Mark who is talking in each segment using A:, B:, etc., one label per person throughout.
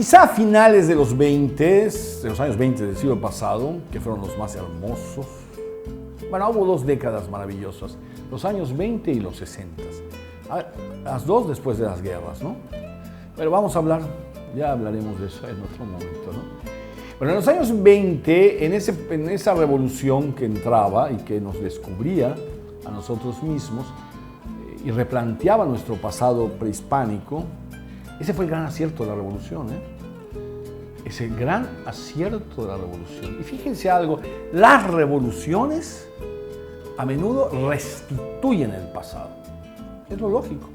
A: Quizá a finales de los 20, de los años 20 del siglo pasado, que fueron los más hermosos. Bueno, hubo 2 décadas maravillosas, los años 20 y los 60. Las 2 después de las guerras, ¿no? Pero vamos a hablar, ya hablaremos de eso en otro momento, ¿no? Bueno, en los años 20, en esa revolución que entraba y que nos descubría a nosotros mismos y replanteaba nuestro pasado prehispánico, ese fue el gran acierto de la revolución, Ese gran acierto de la revolución. Y fíjense algo, las revoluciones a menudo restituyen el pasado. Es lo lógico.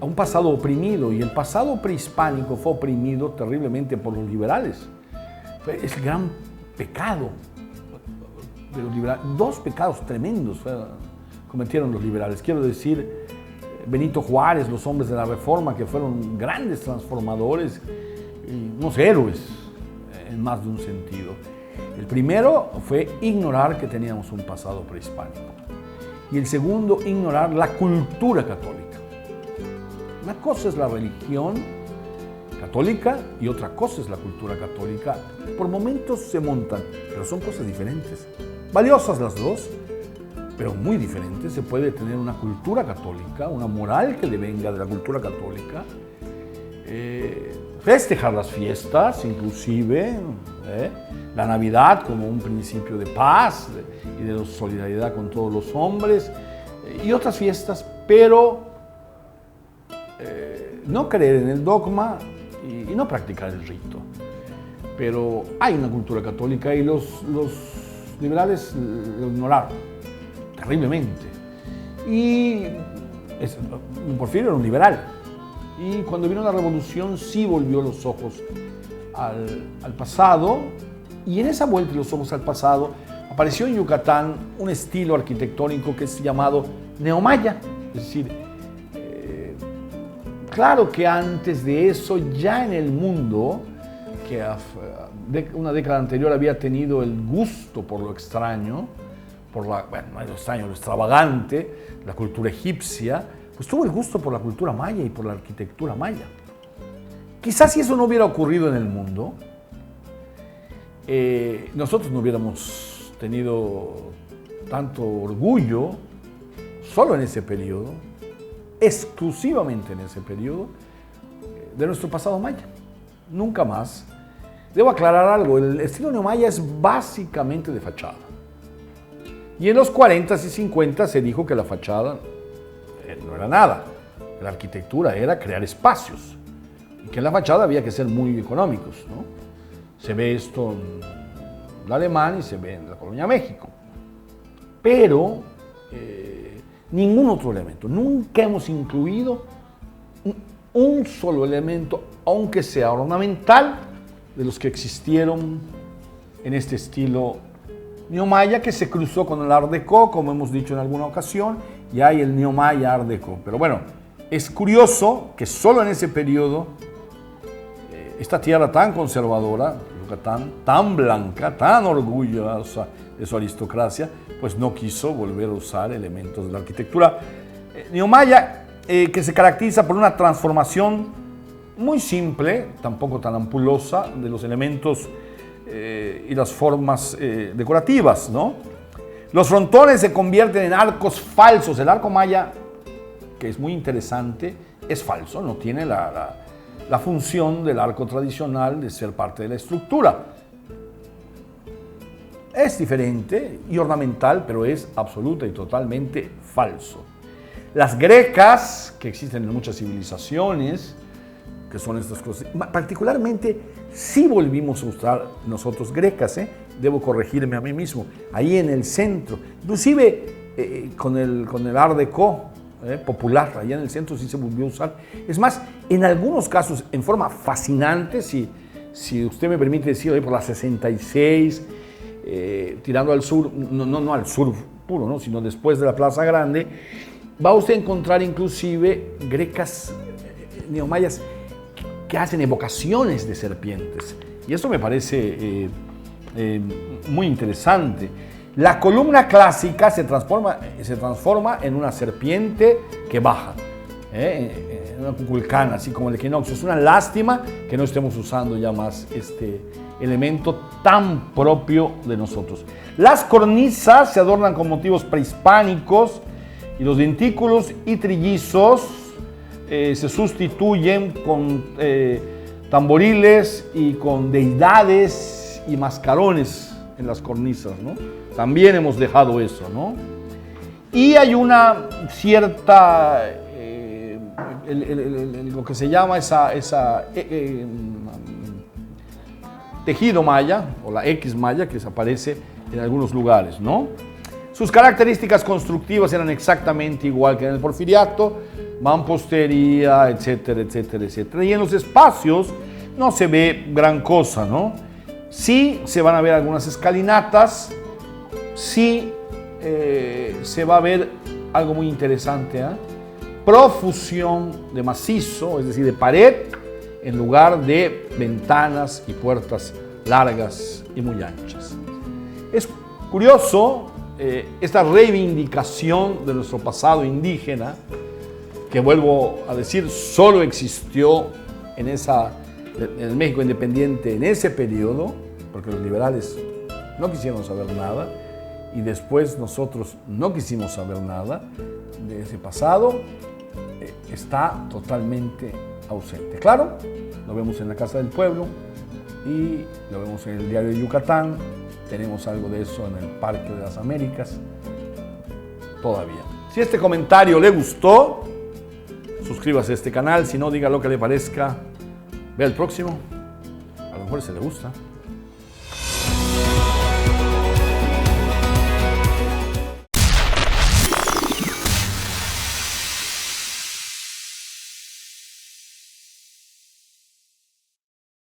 A: A un pasado oprimido, y el pasado prehispánico fue oprimido terriblemente por los liberales. Es el gran pecado de los liberales. 2 pecados tremendos cometieron los liberales. Quiero decir, Benito Juárez, los hombres de la Reforma, que fueron grandes transformadores y unos héroes en más de un sentido. El primero fue ignorar que teníamos un pasado prehispánico. Y el segundo, ignorar la cultura católica. Una cosa es la religión católica y otra cosa es la cultura católica. Por momentos se montan, pero son cosas diferentes. Valiosas las 2, pero muy diferentes. Se puede tener una cultura católica, una moral que devenga de la cultura católica, festejar las fiestas, inclusive, la Navidad como un principio de paz y de solidaridad con todos los hombres, y otras fiestas, pero no creer en el dogma y no practicar el rito. Pero hay una cultura católica y los liberales lo ignoraron terriblemente. Y Porfirio era un liberal. Y cuando vino la revolución sí volvió los ojos al pasado. Y en esa vuelta de los ojos al pasado apareció en Yucatán un estilo arquitectónico que es llamado neomaya. Es decir, claro que antes de eso ya en el mundo, que una década anterior había tenido el gusto por lo extraño, por lo extravagante, la cultura egipcia, pues tuvo el gusto por la cultura maya y por la arquitectura maya. Quizás si eso no hubiera ocurrido en el mundo, nosotros no hubiéramos tenido tanto orgullo solo en ese periodo, exclusivamente en ese periodo, de nuestro pasado maya. Nunca más. Debo aclarar algo, el estilo neomaya es básicamente de fachada. Y en los 40s y 50s se dijo que la fachada no era nada, que la arquitectura era crear espacios y que en la fachada había que ser muy económicos, ¿no? Se ve esto en el alemán y se ve en la colonia México. Pero ningún otro elemento, nunca hemos incluido un solo elemento, aunque sea ornamental, de los que existieron en este estilo neomaya, que se cruzó con el Art Deco, como hemos dicho en alguna ocasión, y hay el neomaya Art Deco. Pero bueno, es curioso que solo en ese periodo, esta tierra tan conservadora, Yucatán, tan blanca, tan orgullosa de su aristocracia, pues no quiso volver a usar elementos de la arquitectura neomaya, que se caracteriza por una transformación muy simple, tampoco tan ampulosa, de los elementos y las formas decorativas, ¿no? Los frontones se convierten en arcos falsos. El arco maya, que es muy interesante, es falso, no tiene la función del arco tradicional de ser parte de la estructura. Es diferente y ornamental, pero es absoluta y totalmente falso. Las grecas, que existen en muchas civilizaciones, que son estas cosas, particularmente sí volvimos a usar nosotros grecas, debo corregirme a mí mismo, ahí en el centro, inclusive con el Art Deco popular, allá en el centro sí se volvió a usar. Es más, en algunos casos, en forma fascinante, si usted me permite decirlo, ahí por la 66, tirando al sur, no al sur puro, ¿no? Sino después de la Plaza Grande, va usted a encontrar inclusive grecas neomayas que hacen evocaciones de serpientes. Y esto me parece muy interesante. La columna clásica se transforma en una serpiente que baja. una cuculcana, así como el equinoccio. Es una lástima que no estemos usando ya más este elemento tan propio de nosotros. Las cornisas se adornan con motivos prehispánicos y los dentículos y trillizos se sustituyen con tamboriles y con deidades y mascarones en las cornisas, ¿no? También hemos dejado eso, ¿no? Y hay una cierta, lo que se llama tejido maya, o la X maya, que aparece en algunos lugares, ¿no? Sus características constructivas eran exactamente igual que en el porfiriato, mampostería, etcétera, etcétera, etcétera. Y en los espacios no se ve gran cosa, ¿no? Sí se van a ver algunas escalinatas, sí se va a ver algo muy interesante, profusión de macizo, es decir, de pared, en lugar de ventanas y puertas largas y muy anchas. Es curioso esta reivindicación de nuestro pasado indígena, que vuelvo a decir, solo existió en el México independiente en ese periodo, porque los liberales no quisieron saber nada, y después nosotros no quisimos saber nada de ese pasado, está totalmente ausente. Claro, lo vemos en la Casa del Pueblo y lo vemos en el Diario de Yucatán, tenemos algo de eso en el Parque de las Américas, todavía. Si este comentario le gustó, suscríbase a este canal, si no, diga lo que le parezca, vea el próximo, a lo mejor se le gusta.